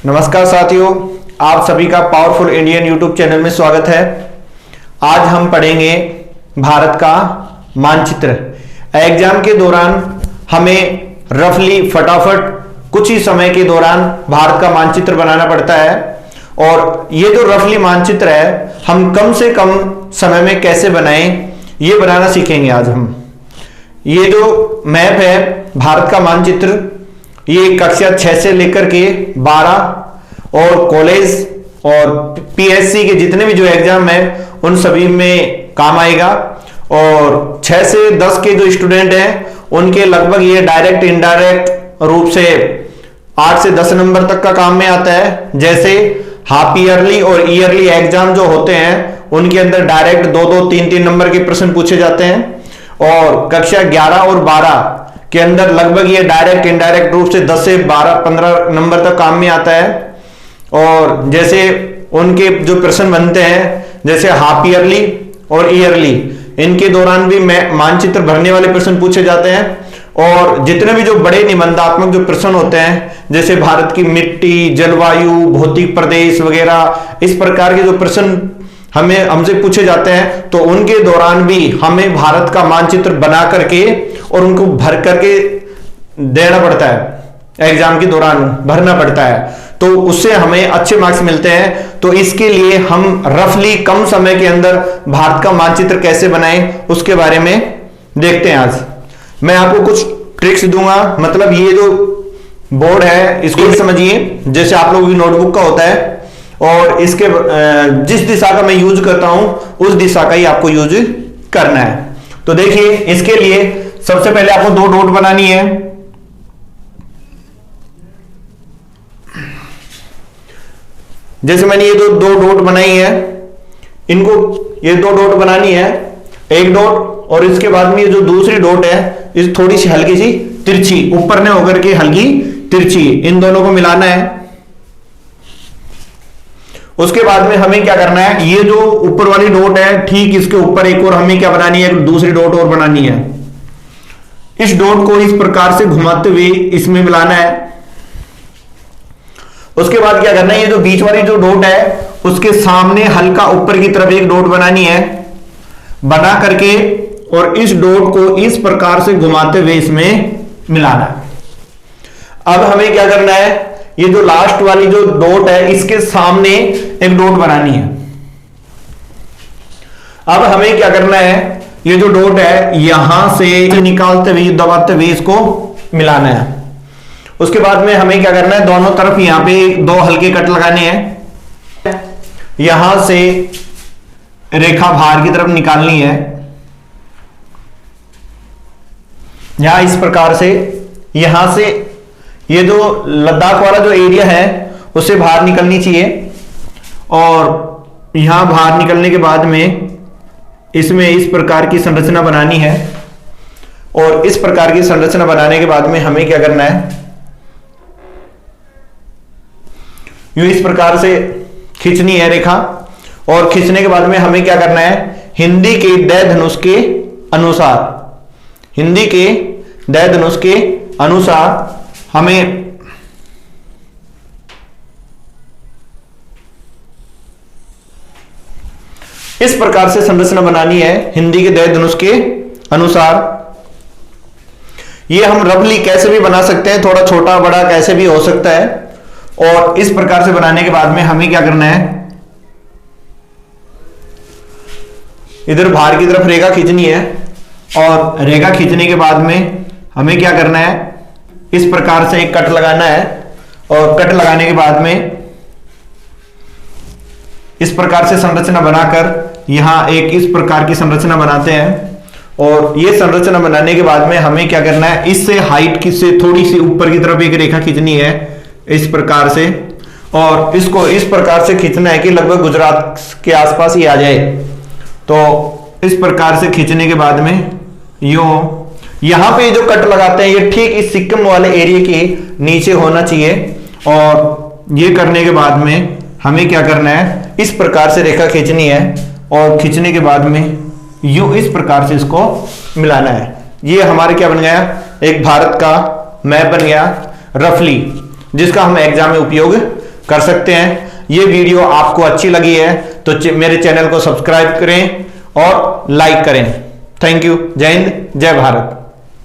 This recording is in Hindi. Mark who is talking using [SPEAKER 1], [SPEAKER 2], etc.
[SPEAKER 1] नमस्कार साथियों, आप सभी का पावरफुल इंडियन यूट्यूब चैनल में स्वागत है। आज हम पढ़ेंगे भारत का मानचित्र। एग्जाम के दौरान हमें रफली फटाफट कुछ ही समय के दौरान भारत का मानचित्र बनाना पड़ता है और ये जो रफली मानचित्र है हम कम से कम समय में कैसे बनाएं ये बनाना सीखेंगे आज हम। ये जो मैप है भारत का मानचित्र, ये कक्षा 6 से लेकर के 12 और कॉलेज और पीएससी के जितने भी जो एग्जाम है उन सभी में काम आएगा। और 6 से 10 के जो स्टूडेंट हैं उनके लगभग ये डायरेक्ट इनडायरेक्ट रूप से 8 से 10 नंबर तक का काम में आता है। जैसे हाफ ईयरली और ईयरली एग्जाम जो होते हैं उनके अंदर डायरेक्ट 2-2, 3-3 नंबर के प्रश्न पूछे जाते हैं और कक्षा 11 और 12 के अंदर लगभग ये डायरेक्ट इनडायरेक्ट रूप से 10 से 12-15 नंबर तक काम में आता है। और जैसे उनके जो प्रश्न बनते हैं जैसे हाफ ईयरली और ईयरली, इनके दौरान भी मानचित्र भरने वाले प्रश्न पूछे जाते हैं। और जितने भी जो बड़े निबंधात्मक जो प्रश्न होते हैं जैसे भारत की मिट्टी, जलवायु, भौतिक प्रदेश वगैरह, इस प्रकार के जो प्रश्न हमसे पूछे जाते हैं तो उनके दौरान भी हमें भारत का मानचित्र बना करके और उनको भर करके देना पड़ता है। एग्जाम के दौरान भरना पड़ता है तो उससे हमें अच्छे मार्क्स मिलते हैं। तो इसके लिए हम रफली कम समय के अंदर भारत का मानचित्र कैसे बनाएं उसके बारे में देखते हैं। आज मैं आपको कुछ ट्रिक्स दूंगा। मतलब ये जो बोर्ड है इसको समझिए जैसे आप लोगों की नोटबुक का होता है और इसके जिस दिशा का मैं यूज करता हूं उस दिशा का ही आपको यूज करना है। तो देखिए, इसके लिए सबसे पहले आपको 2 डॉट बनानी है। जैसे मैंने ये 2 डॉट बनाई है, इनको ये 2 डॉट बनानी है, एक डॉट और इसके बाद में ये जो दूसरी डॉट है इस थोड़ी सी हल्की सी तिरछी, ऊपर ने होकर के हल्की तिरछी, इन दोनों को मिलाना है। उसके बाद में हमें क्या करना है, ये जो ऊपर वाली डॉट है ठीक इसके ऊपर एक और हमें क्या बनानी है, दूसरी डॉट और बनानी है। इस डॉट को इस प्रकार से घुमाते हुए इसमें मिलाना है। उसके बाद क्या करना है, ये जो बीच वाली जो डॉट है उसके सामने हल्का ऊपर की तरफ एक डॉट बनानी है, बना करके और इस डॉट को इस प्रकार से घुमाते हुए इसमें मिलाना है। अब हमें क्या करना है, ये जो लास्ट वाली जो डॉट है इसके सामने एक डॉट बनानी है। अब हमें क्या करना है, ये जो डॉट है यहां से निकालते हुए दबाते हुए इसको मिलाना है। उसके बाद में हमें क्या करना है, दोनों तरफ यहां पे 2 हल्के कट लगाने हैं। यहां से रेखा बाहर की तरफ निकालनी है, यहां इस प्रकार से, यहां से ये जो लद्दाख वाला जो एरिया है उससे बाहर निकलनी चाहिए। और यहां बाहर निकलने के बाद में इसमें इस प्रकार की संरचना बनानी है। और इस प्रकार की संरचना बनाने के बाद में हमें क्या करना है, यूं इस प्रकार से खींचनी है रेखा। और खींचने के बाद में हमें क्या करना है, हिंदी के दय धनुष के अनुसार, हिंदी के दय धनुष के अनुसार हमें इस प्रकार से संरचना बनानी है हिंदी के दय धनुष के अनुसार। ये हम रफली कैसे भी बना सकते हैं, थोड़ा छोटा बड़ा कैसे भी हो सकता है। और इस प्रकार से बनाने के बाद में हमें क्या करना है, इधर बाहर की तरफ रेखा खींचनी है। और रेखा खींचने के बाद में हमें क्या करना है, इस प्रकार से एक कट लगाना है। और कट लगाने के बाद में इस प्रकार से संरचना बनाकर यहां एक इस प्रकार की संरचना बनाते हैं। और ये संरचना बनाने के बाद में हमें क्या करना है, इससे हाइट की से थोड़ी सी ऊपर की तरफ एक रेखा खींचनी है इस प्रकार से। और इसको इस प्रकार से खींचना है कि लगभग गुजरात के आसपास ही आ जाए। तो इस प्रकार से खींचने के बाद में यूं यहां पे जो कट लगाते हैं ये ठीक इस सिक्किम वाले एरिया के नीचे होना चाहिए। और ये करने के बाद में हमें क्या करना है, इस प्रकार से रेखा खींचनी है और खींचने के बाद में यूं इस प्रकार से इसको मिलाना है। ये हमारे क्या बन गया, एक भारत का मैप बन गया रफली, जिसका हम एग्जाम में उपयोग कर सकते हैं। ये वीडियो आपको अच्छी लगी है तो मेरे चैनल को सब्सक्राइब करें और लाइक करें। Thank you. जय हिंद, जय भारत।